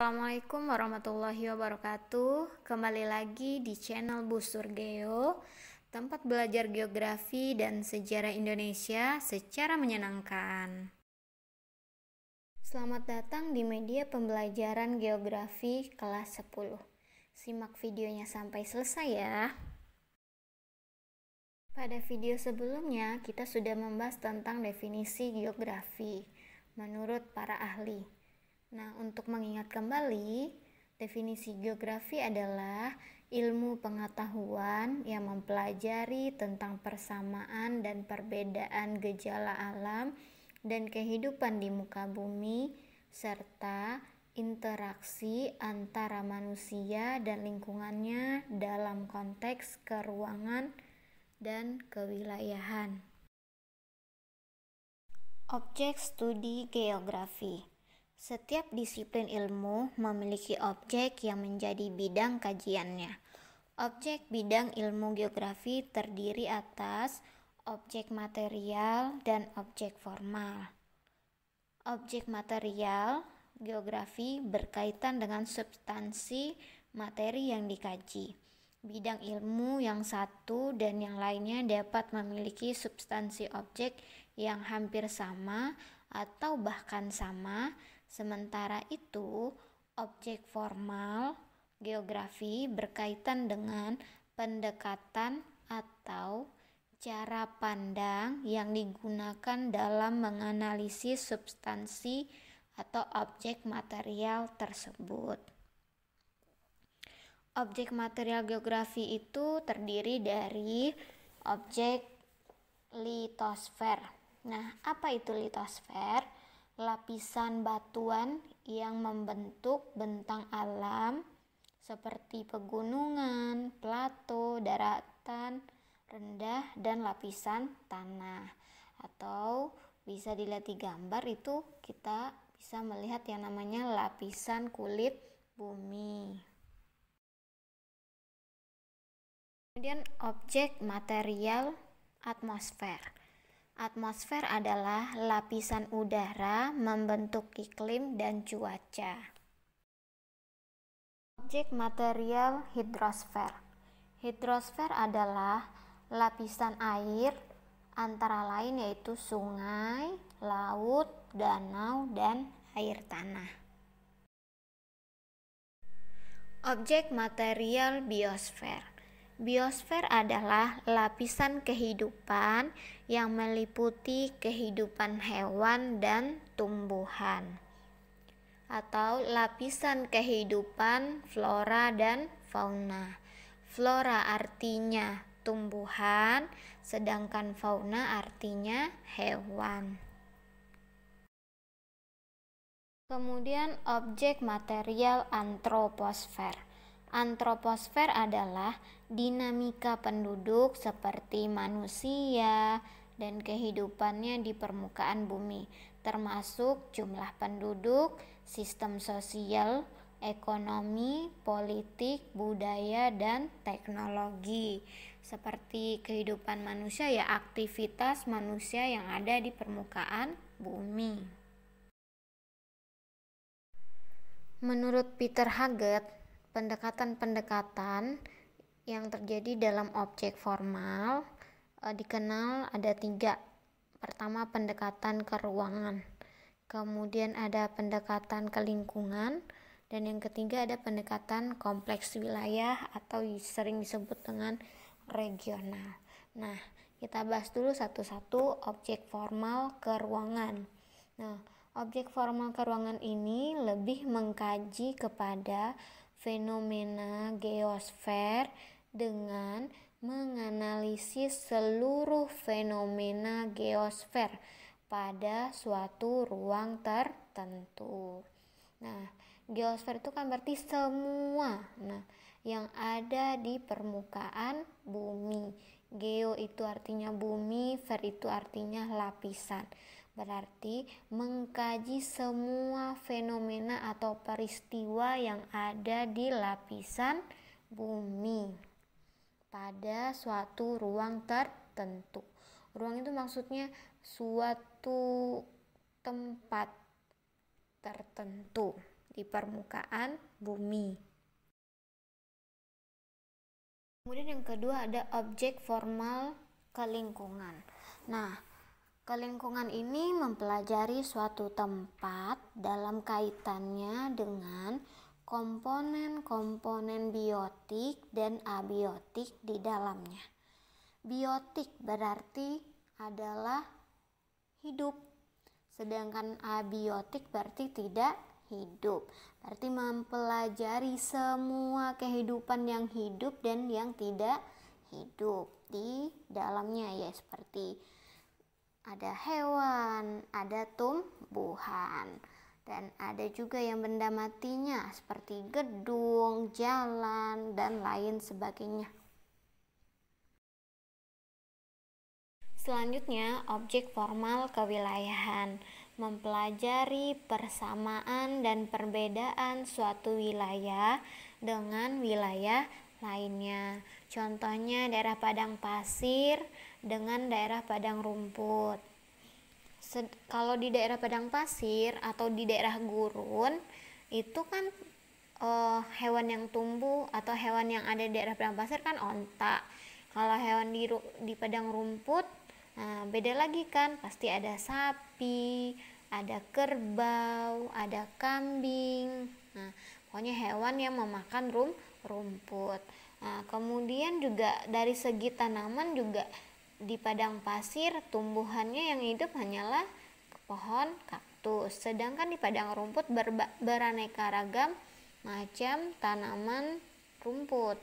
Assalamualaikum warahmatullahi wabarakatuh. Kembali lagi di channel Busur Geo, tempat belajar geografi dan sejarah Indonesia secara menyenangkan. Selamat datang di media pembelajaran geografi kelas 10. Simak videonya sampai selesai ya. Pada video sebelumnya, kita sudah membahas tentang definisi geografi menurut para ahli. Nah, untuk mengingat kembali, definisi geografi adalah ilmu pengetahuan yang mempelajari tentang persamaan dan perbedaan gejala alam dan kehidupan di muka bumi, serta interaksi antara manusia dan lingkungannya dalam konteks keruangan dan kewilayahan. Objek studi geografi. Setiap disiplin ilmu memiliki objek yang menjadi bidang kajiannya. Objek bidang ilmu geografi terdiri atas objek material dan objek formal. Objek material geografi berkaitan dengan substansi materi yang dikaji. Bidang ilmu yang satu dan yang lainnya dapat memiliki substansi objek yang hampir sama atau bahkan sama. Sementara itu, objek formal geografi berkaitan dengan pendekatan atau cara pandang yang digunakan dalam menganalisis substansi atau objek material tersebut. Objek material geografi itu terdiri dari objek litosfer. Nah, apa itu litosfer? Lapisan batuan yang membentuk bentang alam seperti pegunungan, plato, daratan rendah, dan lapisan tanah. Atau bisa dilihat di gambar itu kita bisa melihat yang namanya lapisan kulit bumi. Kemudian objek material atmosfer. Atmosfer adalah lapisan udara membentuk iklim dan cuaca. Objek material hidrosfer. Hidrosfer adalah lapisan air antara lain yaitu sungai, laut, danau, dan air tanah. Objek material biosfer. Biosfer adalah lapisan kehidupan yang meliputi kehidupan hewan dan tumbuhan, atau lapisan kehidupan flora dan fauna. Flora artinya tumbuhan, sedangkan fauna artinya hewan. Kemudian objek material antroposfer. Antroposfer adalah dinamika penduduk seperti manusia dan kehidupannya di permukaan bumi, termasuk jumlah penduduk, sistem sosial, ekonomi, politik, budaya, dan teknologi. Seperti kehidupan manusia ya, aktivitas manusia yang ada di permukaan bumi. Menurut Peter Haggett, pendekatan-pendekatan yang terjadi dalam objek formal dikenal ada 3. Pertama, pendekatan ke ruangan, kemudian ada pendekatan ke lingkungan, dan yang ketiga ada pendekatan kompleks wilayah atau sering disebut dengan regional. Nah, kita bahas dulu satu-satu objek formal ke ruangan. Nah, objek formal ke ruangan ini lebih mengkaji kepada fenomena geosfer dengan menganalisis seluruh fenomena geosfer pada suatu ruang tertentu. Nah, geosfer itu kan berarti semua yang ada di permukaan bumi. Geo itu artinya bumi, fer itu artinya lapisan. Berarti mengkaji semua fenomena atau peristiwa yang ada di lapisan bumi pada suatu ruang tertentu. Ruang itu maksudnya suatu tempat tertentu di permukaan bumi. Kemudian yang kedua ada objek formal ke lingkungan. Nah, ke lingkungan ini mempelajari suatu tempat dalam kaitannya dengan komponen-komponen biotik dan abiotik di dalamnya. Biotik berarti adalah hidup, sedangkan abiotik berarti tidak hidup. Berarti mempelajari semua kehidupan yang hidup dan yang tidak hidup di dalamnya, ya, seperti ada hewan, ada tumbuhan, dan ada juga yang benda matinya seperti gedung, jalan, dan lain sebagainya. Selanjutnya, objek formal kewilayahan mempelajari persamaan dan perbedaan suatu wilayah dengan wilayah lainnya. Contohnya daerah padang pasir dengan daerah padang rumput. Kalau di daerah padang pasir atau di daerah gurun itu kan hewan yang tumbuh atau hewan yang ada di daerah padang pasir kan onta. Kalau hewan di padang rumput, nah beda lagi kan, pasti ada sapi, ada kerbau, ada kambing. Nah, pokoknya hewan yang memakan rumput. Nah, kemudian juga dari segi tanaman juga di padang pasir tumbuhannya yang hidup hanyalah pohon kaktus. Sedangkan di padang rumput beraneka ragam macam tanaman rumput.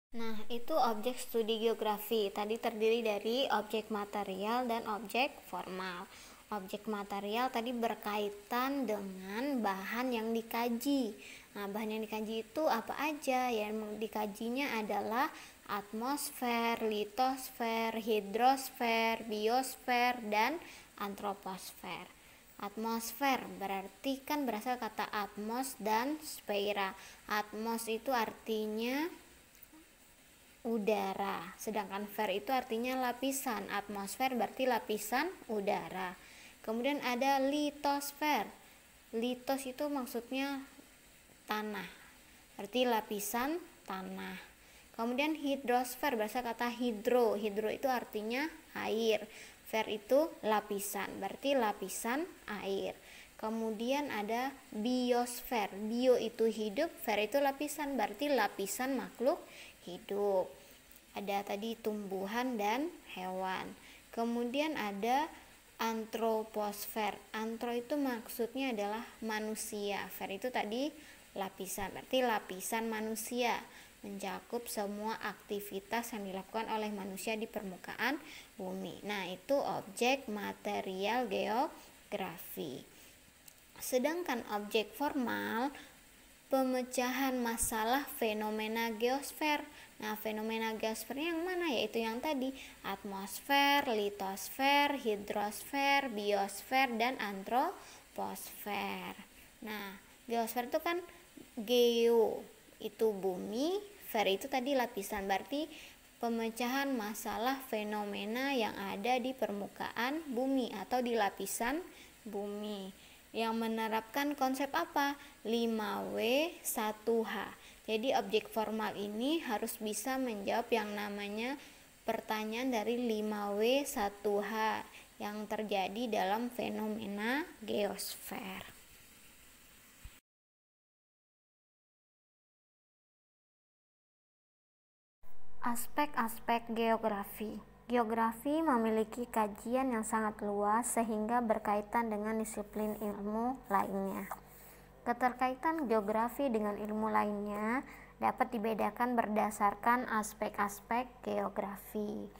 Nah, itu objek studi geografi. Tadi terdiri dari objek material dan objek formal. Objek material tadi berkaitan dengan bahan yang dikaji. Nah, bahan yang dikaji itu apa aja? Yang dikajinya adalah atmosfer, litosfer, hidrosfer, biosfer, dan antroposfer. Atmosfer berarti kan berasal kata atmos dan sfera. Atmos itu artinya udara, sedangkan sfer itu artinya lapisan. Atmosfer berarti lapisan udara. Kemudian ada litosfer. Litos itu maksudnya tanah, berarti lapisan tanah. Kemudian hidrosfer berasal kata hidro. Hidro itu artinya air. Sfer itu lapisan, berarti lapisan air. Kemudian ada biosfer. Bio itu hidup, sfer itu lapisan, berarti lapisan makhluk hidup. Ada tadi tumbuhan dan hewan. Kemudian ada antroposfer. Antro itu maksudnya adalah manusia. Sfer itu tadi lapisan, berarti lapisan manusia, mencakup semua aktivitas yang dilakukan oleh manusia di permukaan bumi. Nah, itu objek material geografi. Sedangkan objek formal, pemecahan masalah fenomena geosfer. Nah, fenomena geosfer yang mana? Yaitu yang tadi, atmosfer, litosfer, hidrosfer, biosfer, dan antroposfer. Nah, geosfer itu kan geo itu bumi, sfer itu tadi lapisan, berarti pemecahan masalah fenomena yang ada di permukaan bumi atau di lapisan bumi, yang menerapkan konsep apa? 5W 1H. Jadi objek formal ini harus bisa menjawab yang namanya pertanyaan dari 5W 1H yang terjadi dalam fenomena geosfer. Aspek-aspek geografi. Geografi memiliki kajian yang sangat luas sehingga berkaitan dengan disiplin ilmu lainnya. Keterkaitan geografi dengan ilmu lainnya dapat dibedakan berdasarkan aspek-aspek geografi.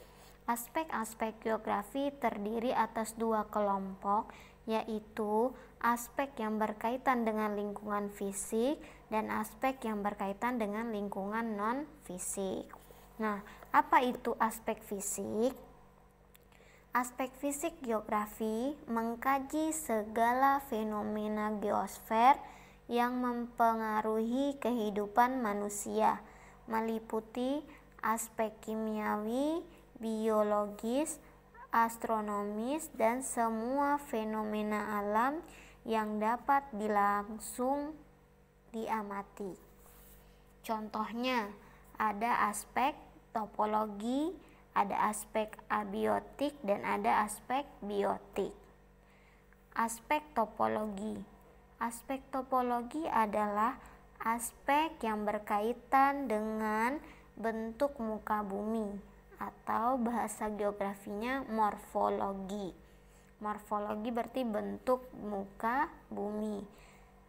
Aspek-aspek geografi terdiri atas dua kelompok, yaitu aspek yang berkaitan dengan lingkungan fisik dan aspek yang berkaitan dengan lingkungan non-fisik. Nah, apa itu aspek fisik? Aspek fisik geografi mengkaji segala fenomena geosfer yang mempengaruhi kehidupan manusia, meliputi aspek kimiawi, biologis, astronomis, dan semua fenomena alam yang dapat langsung diamati. Contohnya, ada aspek topologi, ada aspek abiotik, dan ada aspek biotik. Aspek topologi. Aspek topologi adalah aspek yang berkaitan dengan bentuk muka bumi, atau bahasa geografinya morfologi. Morfologi berarti bentuk muka bumi.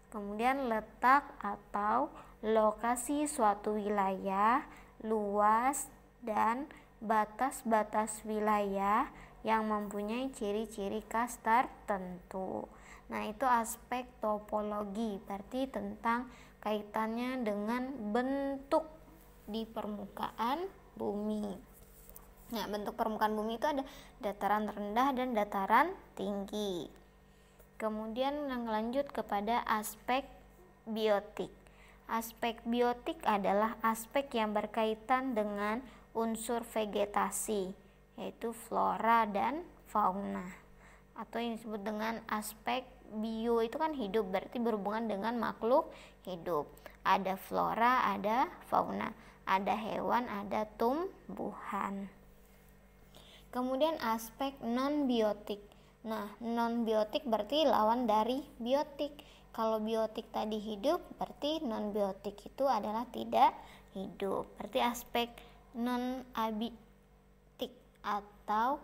Kemudian letak atau lokasi suatu wilayah, luas dan batas-batas wilayah yang mempunyai ciri-ciri khas tertentu. Nah, itu aspek topologi, berarti tentang kaitannya dengan bentuk di permukaan bumi. Nah, bentuk permukaan bumi itu ada dataran rendah dan dataran tinggi. Kemudian lanjut kepada aspek biotik. Aspek biotik adalah aspek yang berkaitan dengan unsur vegetasi, yaitu flora dan fauna. Atau yang disebut dengan aspek bio, itu kan hidup, berarti berhubungan dengan makhluk hidup. Ada flora, ada fauna, ada hewan, ada tumbuhan. Kemudian aspek non-biotik. Nah, non-biotik berarti lawan dari biotik. Kalau biotik tadi hidup, berarti non-biotik itu adalah tidak hidup. Berarti aspek non-abiotik atau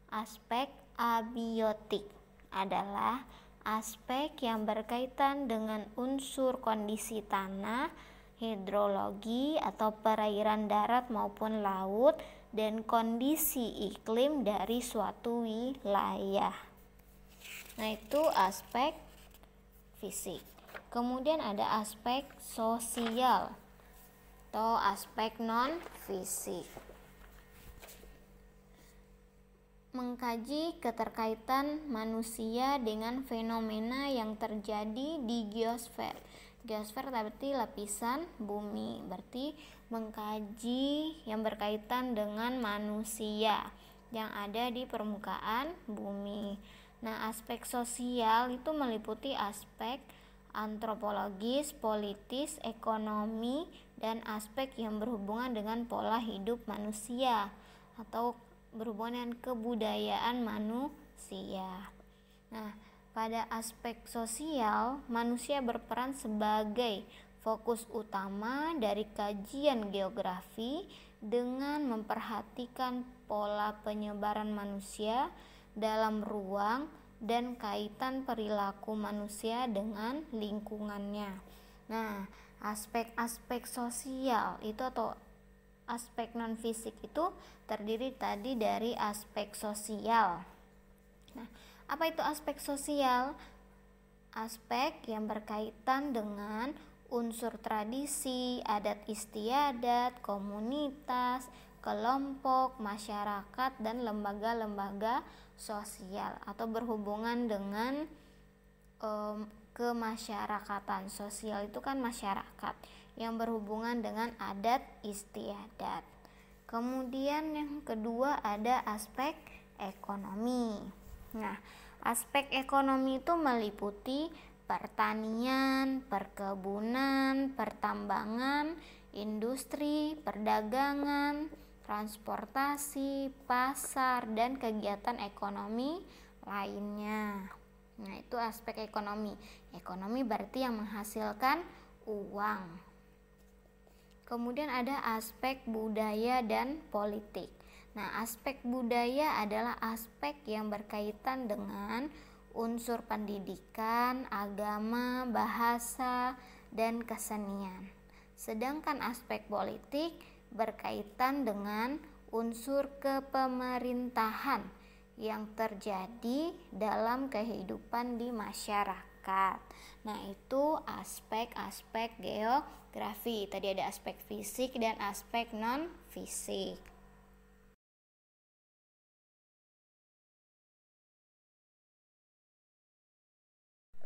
aspek abiotik adalah aspek yang berkaitan dengan unsur kondisi tanah, hidrologi atau perairan darat maupun laut, dan kondisi iklim dari suatu wilayah. Nah, itu aspek fisik. Kemudian ada aspek sosial atau aspek non-fisik. Mengkaji keterkaitan manusia dengan fenomena yang terjadi di geosfer. Geosfer berarti lapisan bumi, berarti mengkaji yang berkaitan dengan manusia yang ada di permukaan bumi. Nah, aspek sosial itu meliputi aspek antropologis, politis, ekonomi, dan aspek yang berhubungan dengan pola hidup manusia atau berhubungan dengan kebudayaan manusia. Nah, pada aspek sosial, manusia berperan sebagai fokus utama dari kajian geografi dengan memperhatikan pola penyebaran manusia dalam ruang dan kaitan perilaku manusia dengan lingkungannya. Nah, aspek-aspek sosial itu atau aspek non-fisik itu terdiri tadi dari aspek sosial. Nah, apa itu aspek sosial? Aspek yang berkaitan dengan unsur tradisi, adat istiadat, komunitas, kelompok, masyarakat, dan lembaga-lembaga sosial atau berhubungan dengan kemasyarakatan. Sosial itu kan masyarakat yang berhubungan dengan adat istiadat. Kemudian yang kedua ada aspek ekonomi. Nah, aspek ekonomi itu meliputi pertanian, perkebunan, pertambangan, industri, perdagangan, transportasi, pasar, dan kegiatan ekonomi lainnya. Nah, itu aspek ekonomi. Ekonomi berarti yang menghasilkan uang. Kemudian ada aspek budaya dan politik. Nah, aspek budaya adalah aspek yang berkaitan dengan unsur pendidikan, agama, bahasa, dan kesenian. Sedangkan aspek politik berkaitan dengan unsur kepemerintahan yang terjadi dalam kehidupan di masyarakat. Nah, itu aspek-aspek geografi. Tadi ada aspek fisik dan aspek non-fisik.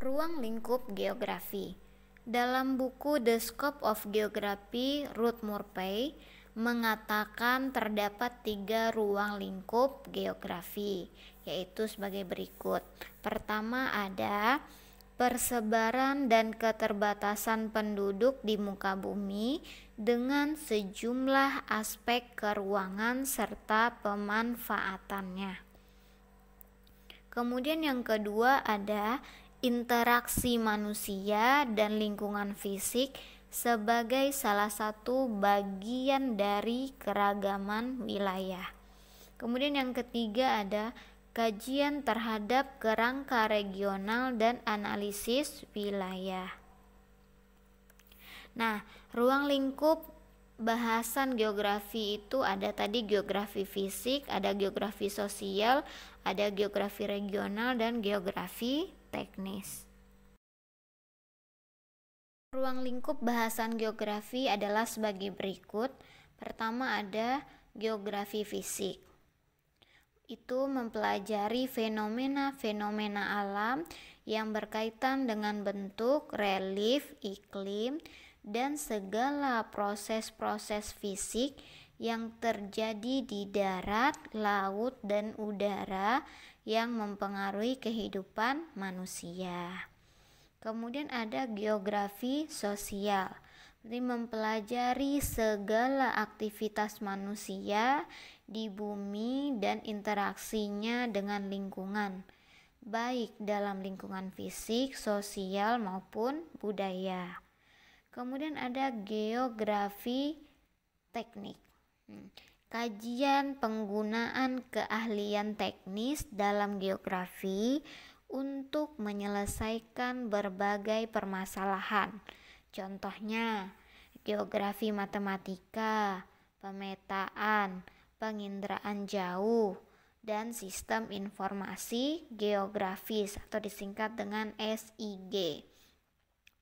Ruang lingkup geografi. Dalam buku The Scope of Geography, Ruth Murphy mengatakan terdapat 3 ruang lingkup geografi, yaitu sebagai berikut. Pertama ada persebaran dan keterbatasan penduduk di muka bumi dengan sejumlah aspek keruangan serta pemanfaatannya. Kemudian yang kedua ada interaksi manusia dan lingkungan fisik sebagai salah satu bagian dari keragaman wilayah. Kemudian yang ketiga ada kajian terhadap kerangka regional dan analisis wilayah. Nah, ruang lingkup bahasan geografi itu ada tadi geografi fisik, ada geografi sosial, ada geografi regional, dan geografi teknis. Ruang lingkup bahasan geografi adalah sebagai berikut. Pertama ada geografi fisik. Itu mempelajari fenomena-fenomena alam yang berkaitan dengan bentuk, relief, iklim, dan segala proses-proses fisik yang terjadi di darat, laut, dan udara yang mempengaruhi kehidupan manusia. Kemudian ada geografi sosial, jadi mempelajari segala aktivitas manusia di bumi dan interaksinya dengan lingkungan, baik dalam lingkungan fisik, sosial, maupun budaya. Kemudian ada geografi teknik, kajian penggunaan keahlian teknis dalam geografi untuk menyelesaikan berbagai permasalahan. Contohnya, geografi matematika, pemetaan, penginderaan jauh, dan sistem informasi geografis atau disingkat dengan SIG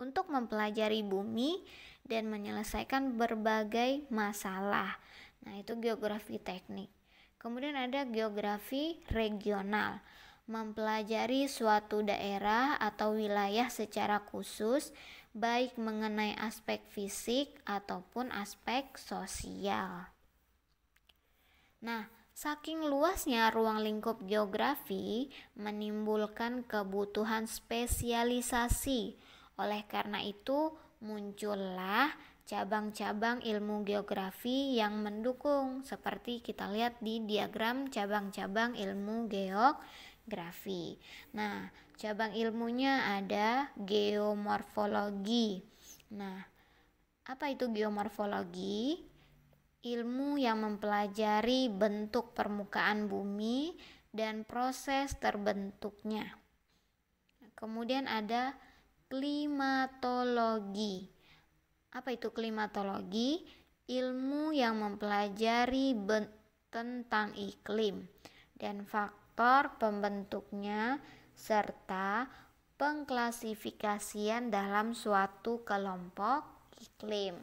untuk mempelajari bumi dan menyelesaikan berbagai masalah. Nah, itu geografi teknik. Kemudian ada geografi regional, mempelajari suatu daerah atau wilayah secara khusus, baik mengenai aspek fisik ataupun aspek sosial. Nah, saking luasnya ruang lingkup geografi menimbulkan kebutuhan spesialisasi. Oleh karena itu, muncullah cabang-cabang ilmu geografi yang mendukung, seperti kita lihat di diagram cabang-cabang ilmu geografi. Nah, cabang ilmunya ada geomorfologi. Nah, apa itu geomorfologi? Ilmu yang mempelajari bentuk permukaan bumi dan proses terbentuknya. Kemudian ada klimatologi. Apa itu klimatologi? Ilmu yang mempelajari tentang iklim dan faktor pembentuknya serta pengklasifikasian dalam suatu kelompok iklim.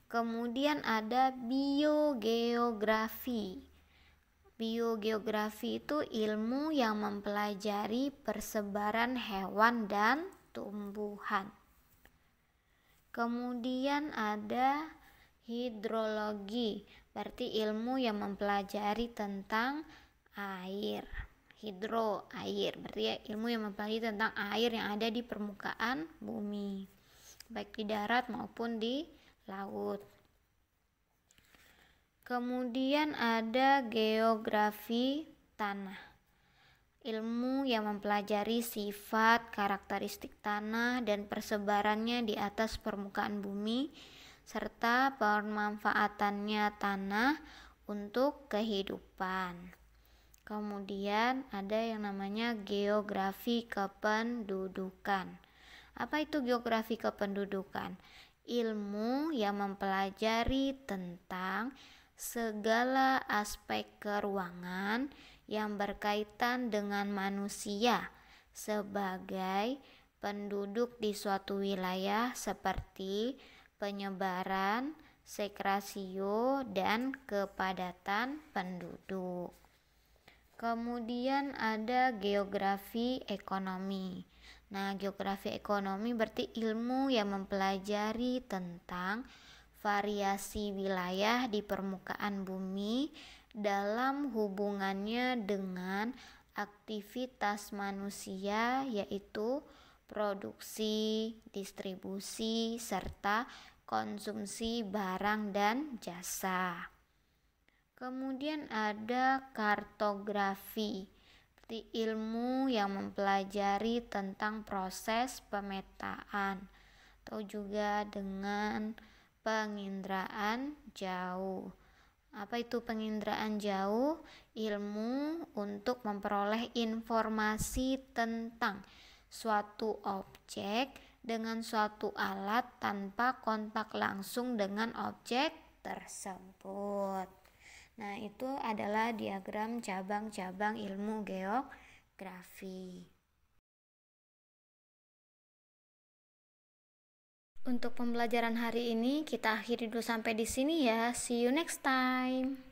Kemudian ada biogeografi. Biogeografi itu ilmu yang mempelajari persebaran hewan dan tumbuhan. Kemudian ada hidrologi, berarti ilmu yang mempelajari tentang air. Hidro, air, berarti ilmu yang mempelajari tentang air yang ada di permukaan bumi, baik di darat maupun di laut. Kemudian ada geografi tanah, ilmu yang mempelajari sifat, karakteristik tanah dan persebarannya di atas permukaan bumi serta pemanfaatannya tanah untuk kehidupan. Kemudian ada yang namanya geografi kependudukan. Apa itu geografi kependudukan? Ilmu yang mempelajari tentang segala aspek keruangan yang berkaitan dengan manusia sebagai penduduk di suatu wilayah seperti penyebaran, sekrasio, dan kepadatan penduduk. Kemudian ada geografi ekonomi. Nah, geografi ekonomi berarti ilmu yang mempelajari tentang variasi wilayah di permukaan bumi dalam hubungannya dengan aktivitas manusia, yaitu produksi, distribusi, serta konsumsi barang dan jasa. Kemudian ada kartografi, seperti ilmu yang mempelajari tentang proses pemetaan, atau juga dengan penginderaan jauh. Apa itu penginderaan jauh? Ilmu untuk memperoleh informasi tentang suatu objek dengan suatu alat tanpa kontak langsung dengan objek tersebut. Nah, itu adalah diagram cabang-cabang ilmu geografi. Untuk pembelajaran hari ini kita akhiri dulu sampai di sini ya. See you next time.